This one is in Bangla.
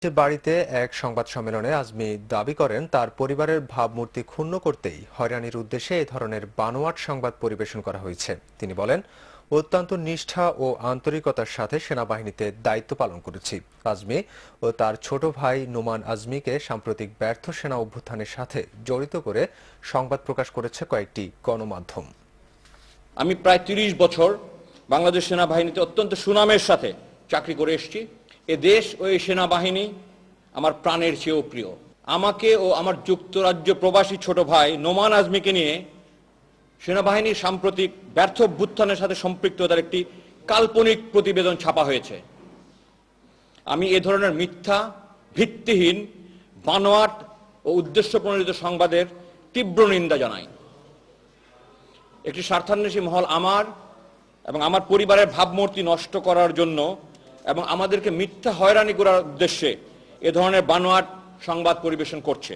বাড়িতে এক সংবাদ সম্মেলনে আজমি দাবি করেন তার পরিবারের ভাবমূর্তি ক্ষুণ্ণ করতেই হয়রানির উদ্দেশ্যে এ ধরনের বানোয়াট সংবাদ পরিবেশন করা হয়েছে। তিনি বলেন, অত্যন্ত নিষ্ঠা ও আন্তরিকতার সাথে সেনাবাহিনীতে দায়িত্ব পালন করেছি। আজমি ও তার ছোট ভাই নোমান আজমিকে সাম্প্রতিক ব্যর্থ সেনা অভ্যুত্থানের সাথে জড়িত করে সংবাদ প্রকাশ করেছে কয়েকটি গণমাধ্যম। আমি প্রায় ৩০ বছর বাংলাদেশ সেনাবাহিনীতে অত্যন্ত সুনামের সাথে চাকরি করে এসেছি। এ দেশ ও এই সেনাবাহিনী আমার প্রাণের চেয়েও প্রিয়। আমাকে ও আমার যুক্তরাজ্য প্রবাসী ছোট ভাই নোমান আজমিকে নিয়ে সেনাবাহিনীর সাম্প্রতিক ব্যর্থ অভ্যুত্থানের সাথে সম্পৃক্ততার একটি কাল্পনিক প্রতিবেদন ছাপা হয়েছে। আমি এ ধরনের মিথ্যা, ভিত্তিহীন, বানোয়াট ও উদ্দেশ্যপ্রণোদিত সংবাদের তীব্র নিন্দা জানাই। একটি স্বার্থান্বেষী মহল আমার এবং আমার পরিবারের ভাবমূর্তি নষ্ট করার জন্য এবং আমাদেরকে মিথ্যা হয়রানি করার উদ্দেশ্যে এ ধরনের বানোয়াট সংবাদ পরিবেশন করছে।